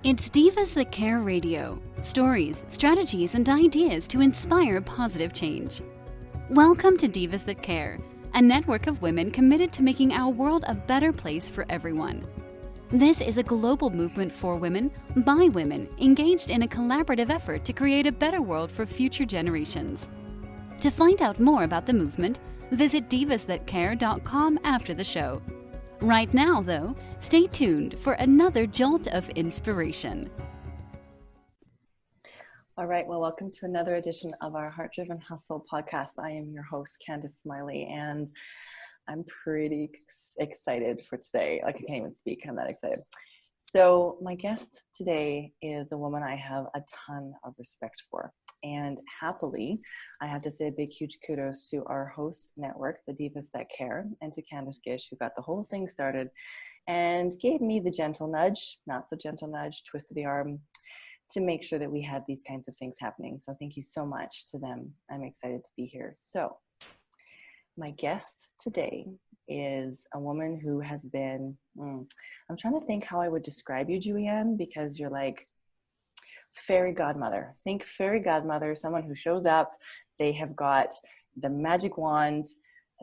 It's Divas That Care Radio. Stories, strategies, and ideas to inspire positive change. Welcome to Divas That Care, a network of women committed to making our world a better place for everyone. This is a global movement for women, by women, engaged in a collaborative effort to create a better world for future generations. To find out more about the movement, visit divasthatcare.com after the show. Right now, though, stay tuned for another jolt of inspiration. All right, well, welcome to another edition of our Heart Driven Hustle podcast. I am your host, Candace Smiley, and I'm pretty excited for today. Like, I can't even speak, I'm that excited. So my guest today is a woman I have a ton of respect for. And happily, I have to say a big, huge kudos to our host network, the Divas That Care, and to Candace Gish, who got the whole thing started and gave me the gentle nudge, not so gentle nudge, twist of the arm, to make sure that we had these kinds of things happening. So thank you so much to them. I'm excited to be here. So my guest today is a woman who has been, I'm trying to think how I would describe you, Juey Ann, because you're like, fairy godmother. Think fairy godmother, someone who shows up, they have got the magic wand.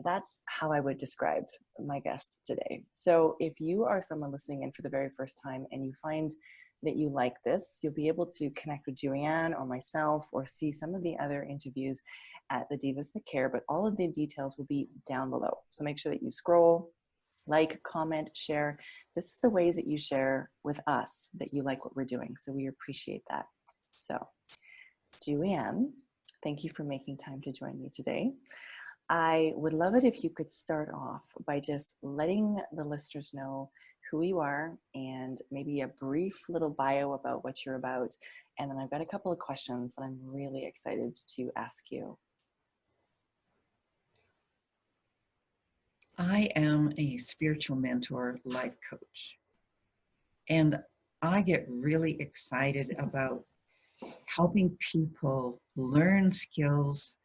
That's how I would describe my guest today. So if you are someone listening in for the very first time and you find that you like this, you'll be able to connect with Juey Ann or myself or see some of the other interviews at the Divas That Care, but all of the details will be down below. So make sure that you scroll, like, comment, share. This is the ways that you share with us that you like what we're doing. So we appreciate that. So, Juey Ann, thank you for making time to join me today. I would love it if you could start off by just letting the listeners know who you are and maybe a brief little bio about what you're about. And then I've got a couple of questions that I'm really excited to ask you. I am a spiritual mentor, life coach, and I get really excited about helping people learn skills,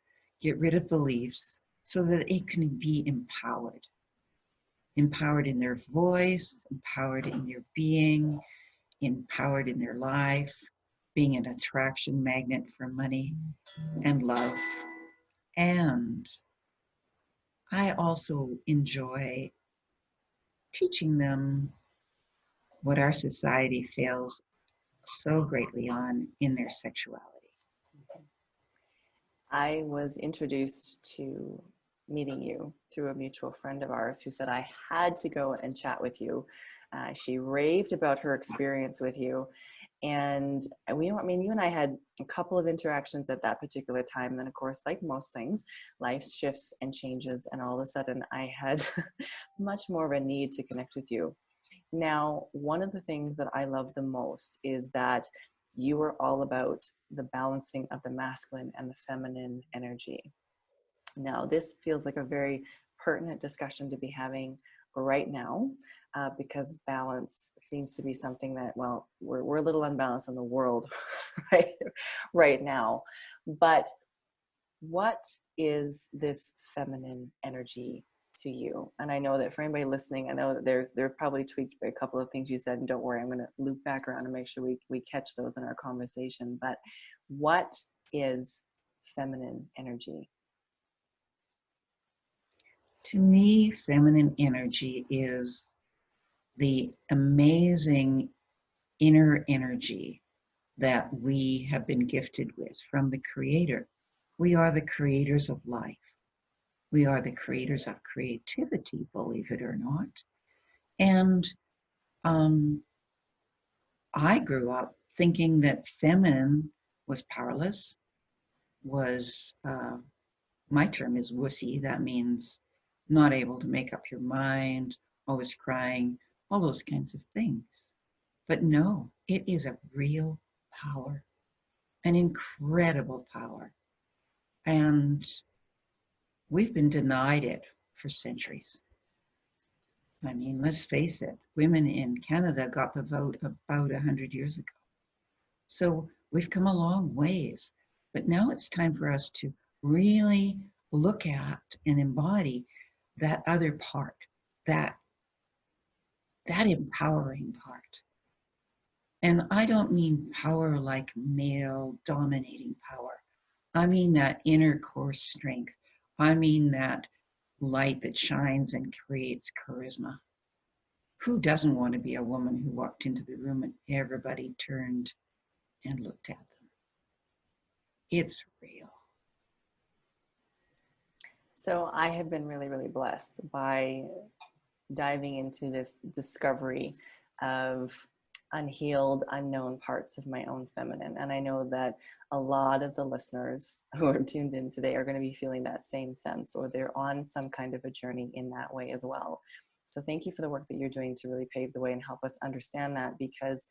get rid of beliefs so that it can be empowered. Empowered in their voice, empowered in their being, empowered in their life, being an attraction magnet for money and love. And I also enjoy teaching them what our society fails so greatly on in their sexuality. I was introduced to meeting you through a mutual friend of ours who said I had to go and chat with you. She raved about her experience with you. And you and I had a couple of interactions at that particular time. And then, of course, like most things, life shifts and changes. And all of a sudden, I had much more of a need to connect with you. Now, one of the things that I love the most is that you are all about the balancing of the masculine and the feminine energy. Now, this feels like a very pertinent discussion to be having right now, because balance seems to be something that, well, we're a little unbalanced in the world right now. But what is this feminine energy to you? And I know that for anybody listening, I know that they're probably tweaked a couple of things you said, and don't worry, I'm going to loop back around and make sure we catch those in our conversation. But what is feminine energy? To me, feminine energy is the amazing inner energy that we have been gifted with from the Creator. We are the creators of life. We are the creators of creativity, believe it or not. And I grew up thinking that feminine was powerless, was, my term is wussy. That means not able to make up your mind, always crying, all those kinds of things. But no, it is a real power, an incredible power. And we've been denied it for centuries. I mean, let's face it, women in Canada got the vote about 100 years ago. So we've come a long ways, but now it's time for us to really look at and embody that other part, that empowering part. And I don't mean power like male dominating power. I mean that inner core strength. I mean that light that shines and creates charisma. Who doesn't want to be a woman who walked into the room and everybody turned and looked at them? It's real. So I have been really, really blessed by diving into this discovery of unhealed, unknown parts of my own feminine. And I know that a lot of the listeners who are tuned in today are going to be feeling that same sense, or they're on some kind of a journey in that way as well. So thank you for the work that you're doing to really pave the way and help us understand that, because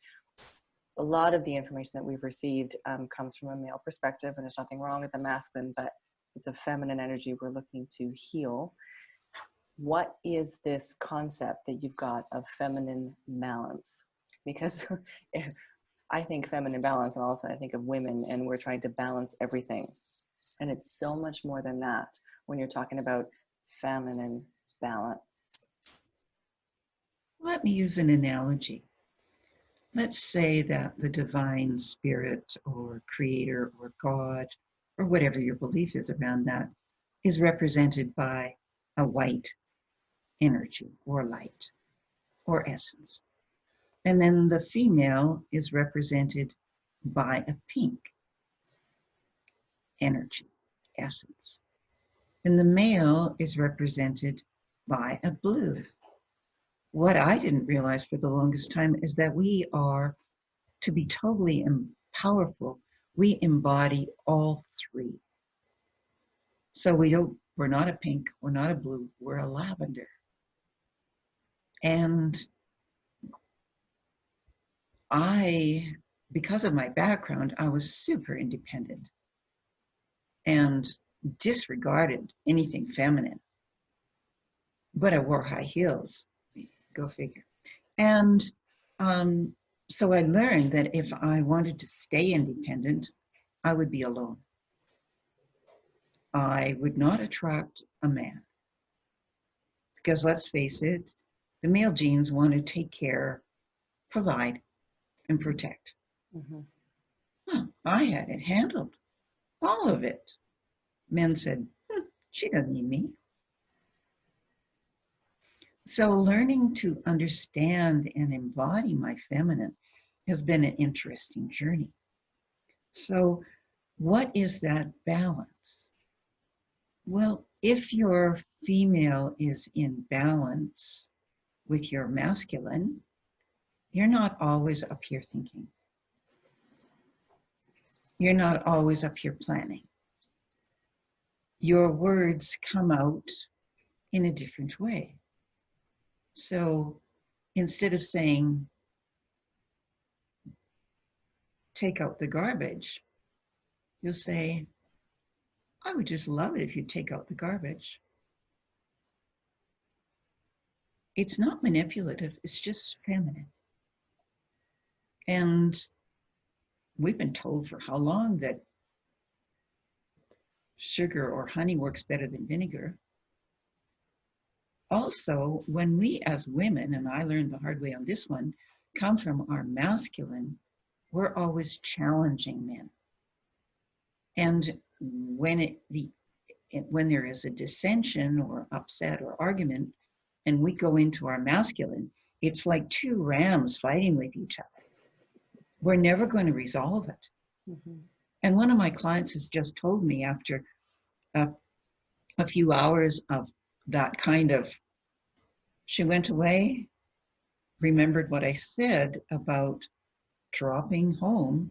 a lot of the information that we've received comes from a male perspective, and there's nothing wrong with the masculine, but it's a feminine energy we're looking to heal. What is this concept that you've got of feminine balance? Because if I think feminine balance, and also I think of women, and we're trying to balance everything. And it's so much more than that when you're talking about feminine balance. Let me use an analogy. Let's say that the divine spirit or creator or God, or whatever your belief is around that, is represented by a white energy or light or essence. And then the female is represented by a pink energy, essence. And the male is represented by a blue. What I didn't realize for the longest time is that we are, to be totally powerful, we embody all three. So we're not a pink, we're not a blue, we're a lavender. And because of my background, I was super independent and disregarded anything feminine. But I wore high heels, go figure. And so I learned that if I wanted to stay independent, I would be alone. I would not attract a man. Because let's face it, the male genes want to take care, provide, and protect. Mm-hmm. I had it handled, all of it. Men said, she doesn't need me. So learning to understand and embody my feminine has been an interesting journey. So what is that balance? Well, if your female is in balance with your masculine, you're not always up here thinking. You're not always up here planning. Your words come out in a different way. So instead of saying, take out the garbage, you'll say, I would just love it if you'd take out the garbage. It's not manipulative, it's just feminine. And we've been told for how long that sugar or honey works better than vinegar. Also, when we as women, and I learned the hard way on this one, come from our masculine, we're always challenging men. And when there is a dissension or upset or argument, and we go into our masculine, it's like two rams fighting with each other. We're never going to resolve it. Mm-hmm. And one of my clients has just told me after a few hours of that kind of, she went away, remembered what I said about dropping home,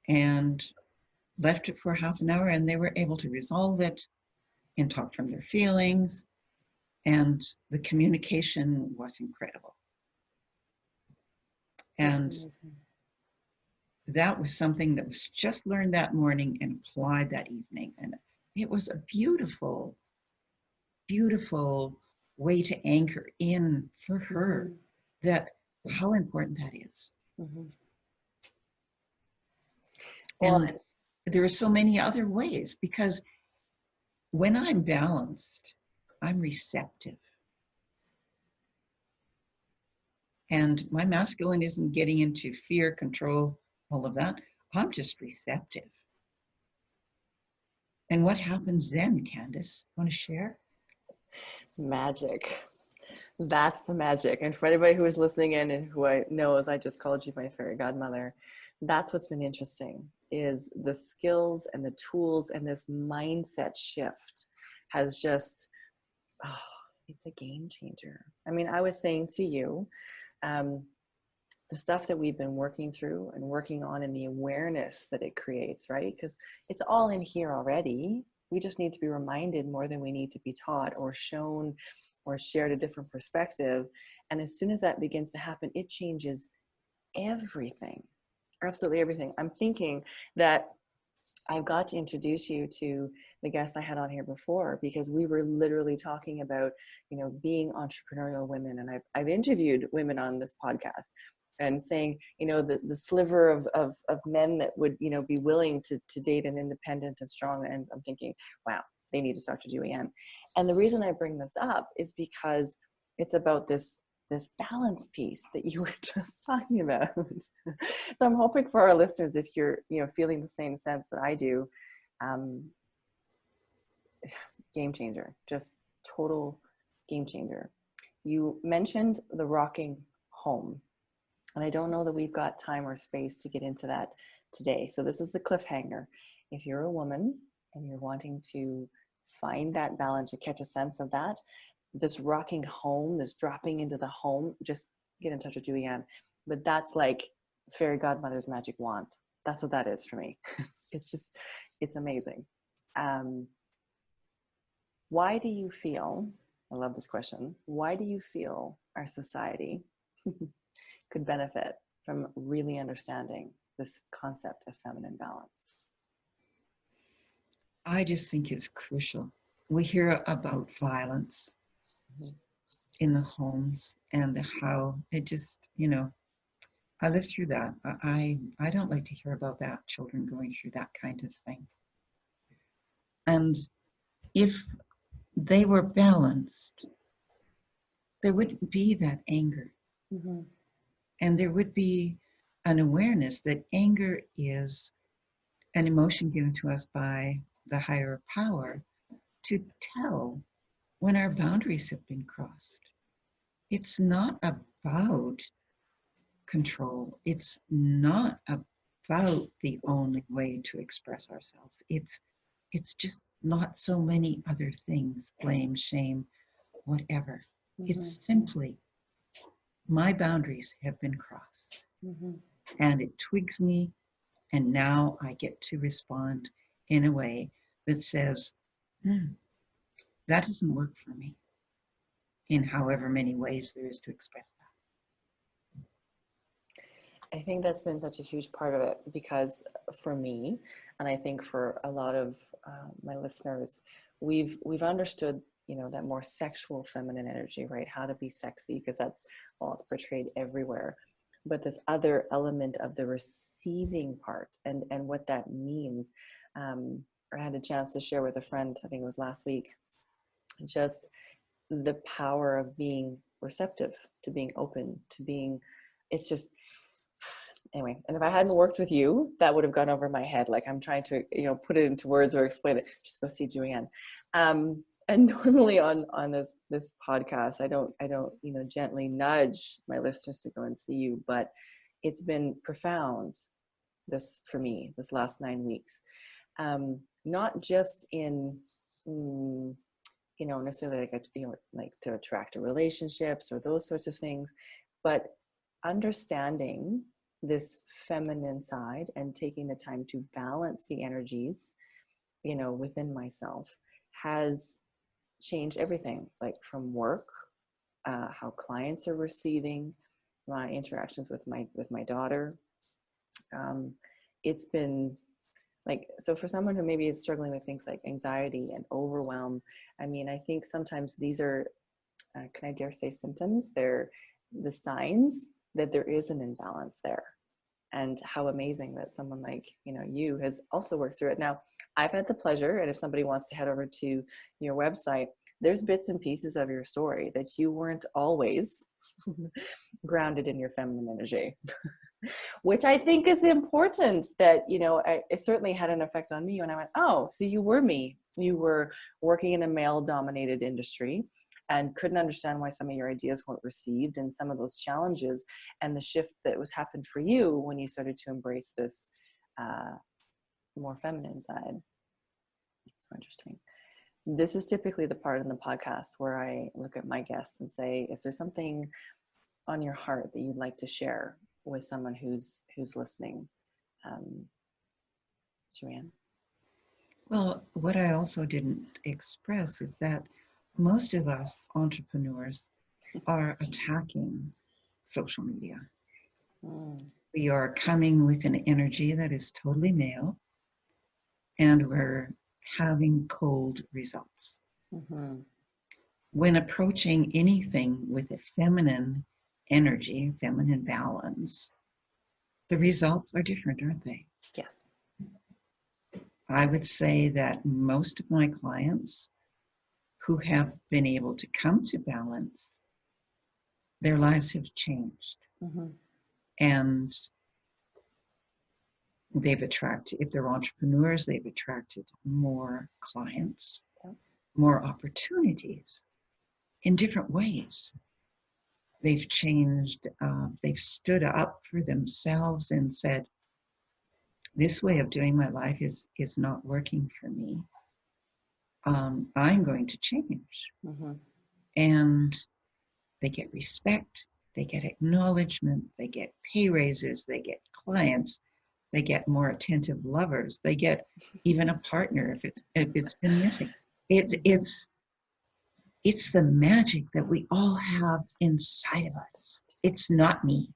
and left it for half an hour, and they were able to resolve it and talk from their feelings, and the communication was incredible. And that was something that was just learned that morning and applied that evening. And it was a beautiful, beautiful way to anchor in for her that how important that is. Mm-hmm. And there are so many other ways, because when I'm balanced, I'm receptive. And my masculine isn't getting into fear, control, all of that. I'm just receptive. And what happens then, Candace? Want to share? Magic. That's the magic. And for anybody who is listening in and who I know, as I just called you my fairy godmother, that's what's been interesting, is the skills and the tools and this mindset shift has just, oh, it's a game changer. I mean, I was saying to you, the stuff that we've been working through and working on and the awareness that it creates, right? Because it's all in here already. We just need to be reminded more than we need to be taught or shown or shared a different perspective. And as soon as that begins to happen, it changes everything, absolutely everything. I'm thinking that I've got to introduce you to the guests I had on here before, because we were literally talking about, being entrepreneurial women. And I've interviewed women on this podcast and saying, the sliver of men that would, be willing to date an independent and strong. And I'm thinking, wow, they need to talk to Juey Ann. And the reason I bring this up is because it's about this balance piece that you were just talking about. So I'm hoping for our listeners, if you're, feeling the same sense that I do, game changer, just total game changer. You mentioned the rocking home, and I don't know that we've got time or space to get into that today. So this is the cliffhanger. If you're a woman and you're wanting to find that balance, to catch a sense of that, this rocking home, this dropping into the home, just get in touch with Juey Ann. But that's like fairy godmother's magic wand. That's what that is for me. It's amazing. Why do you feel, I love this question, why do you feel our society could benefit from really understanding this concept of feminine balance? I just think it's crucial. We hear about violence in the homes and how it just, I lived through that. I don't like to hear about that, children going through that kind of thing. And if they were balanced, there wouldn't be that anger. Mm-hmm. And there would be an awareness that anger is an emotion given to us by the higher power to tell when our boundaries have been crossed. It's not about control. It's not about the only way to express ourselves. It's just not so many other things, blame, shame, whatever. Mm-hmm. It's simply, my boundaries have been crossed. Mm-hmm. And it twigs me, and now I get to respond in a way that says, that doesn't work for me, in however many ways there is to express that. I think that's been such a huge part of it, because for me, and I think for a lot of my listeners, we've understood, that more sexual feminine energy, right? How to be sexy, because it's portrayed everywhere. But this other element of the receiving part and what that means, I had a chance to share with a friend, I think it was last week, just the power of being receptive, to being open, to being, it's just, anyway. And if I hadn't worked with you, that would have gone over my head. Like, I'm trying to, put it into words or explain it. Just go see Juey Ann. And normally on this podcast, I don't, gently nudge my listeners to go and see you, but it's been profound for me, this last 9 weeks. Not just in, necessarily like to attract relationships or those sorts of things, but understanding this feminine side and taking the time to balance the energies, within myself, has changed everything, like from work, how clients are receiving my interactions with my daughter. It's been like, so for someone who maybe is struggling with things like anxiety and overwhelm, I mean, I think sometimes these are, can I dare say, symptoms? They're the signs that there is an imbalance there. And how amazing that someone like, you has also worked through it. Now, I've had the pleasure, and if somebody wants to head over to your website, there's bits and pieces of your story that you weren't always grounded in your feminine energy, which I think is important. That, you know, it certainly had an effect on me when I went, oh, so you were me. You were working in a male dominated industry and couldn't understand why some of your ideas weren't received, and some of those challenges, and the shift that was happened for you when you started to embrace this more feminine side. So interesting. This is typically the part in the podcast where I look at my guests and say, is there something on your heart that you'd like to share with someone who's listening? Juey Ann? Well, what I also didn't express is that most of us entrepreneurs are attacking social media. We are coming with an energy that is totally male, and we're having cold results. Mm-hmm. When approaching anything with a feminine energy, feminine balance, the results are different, aren't they? Yes. I would say that most of my clients who have been able to come to balance, their lives have changed. Mm-hmm. And they've attracted, if they're entrepreneurs, they've attracted more clients, more opportunities in different ways. They've changed, they've stood up for themselves and said, this way of doing my life is not working for me. I'm going to change. Mm-hmm. And they get respect, they get acknowledgement, they get pay raises, they get clients, they get more attentive lovers, they get even a partner if it's been missing. It's the magic that we all have inside of us. It's not me.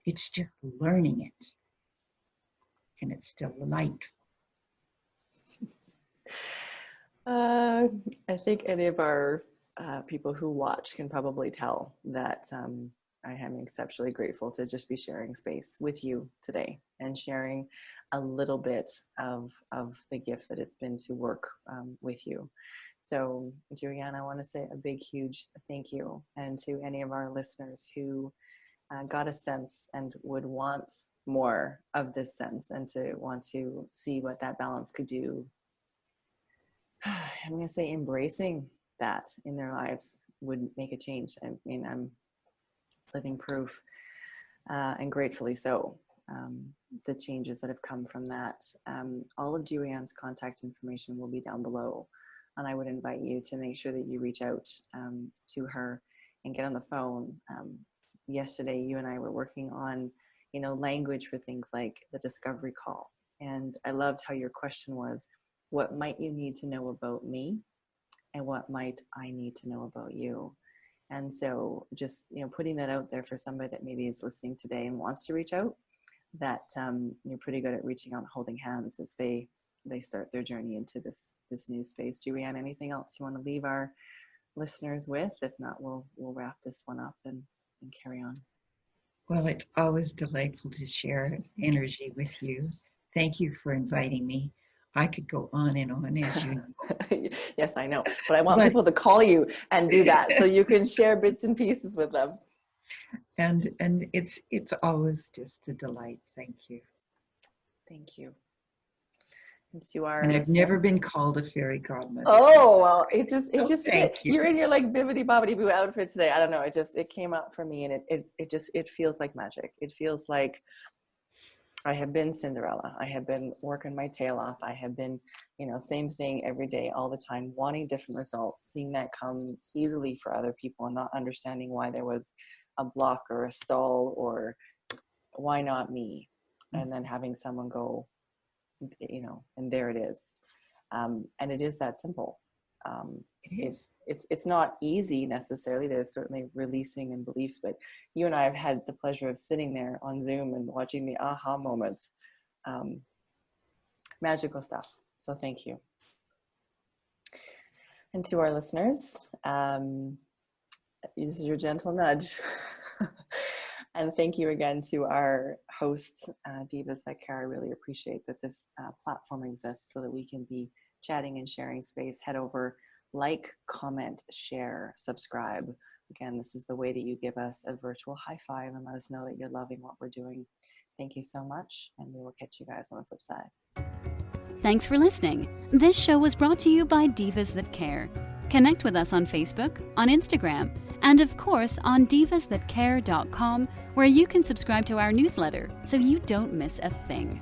It's just learning it. And it's still light. I think any of our people who watch can probably tell that I am exceptionally grateful to just be sharing space with you today and sharing a little bit of the gift that it's been to work with you. So, Juey Ann, I want to say a big, huge thank you. And to any of our listeners who got a sense and would want more of this sense and to want to see what that balance could do, I'm going to say embracing that in their lives would make a change. I mean, I'm living proof, and gratefully so, the changes that have come from that. All of Juey Ann's contact information will be down below, and I would invite you to make sure that you reach out to her and get on the phone. Yesterday, you and I were working on, language for things like the discovery call, and I loved how your question was, what might you need to know about me, and what might I need to know about you? And so just, putting that out there for somebody that maybe is listening today and wants to reach out, that you're pretty good at reaching out and holding hands as they start their journey into this new space. Juey Ann, anything else you want to leave our listeners with? If not, we'll wrap this one up and carry on. Well, it's always delightful to share energy with you. Thank you for inviting me. I could go on and on, as you know. Yes, I know. But I want people to call you and do that so you can share bits and pieces with them. And it's always just a delight. Thank you. Thank you. And I've never been called a fairy godmother. Oh, well, it just Thank you. You're in your like bibbidi bobbidi boo outfit today. I don't know. It came out for me, and it feels like magic. It feels like I have been Cinderella. I have been working my tail off. I have been, same thing every day, all the time, wanting different results, seeing that come easily for other people and not understanding why there was a block or a stall or why not me? And then having someone go, and there it is. And it is that simple. It's not easy necessarily. There's certainly releasing and beliefs, but you and I have had the pleasure of sitting there on Zoom and watching the aha moments. Magical stuff. So thank you. And to our listeners, this is your gentle nudge. And thank you again to our hosts, Divas That Care. I really appreciate that this platform exists so that we can be chatting and sharing space. Head over like, comment, share, subscribe. Again, this is the way that you give us a virtual high five and let us know that you're loving what we're doing. Thank you so much, and we will catch you guys on the flip side. Thanks for listening. This show was brought to you by Divas That Care. Connect with us on Facebook, on Instagram, and of course on divasthatcare.com, where you can subscribe to our newsletter so you don't miss a thing.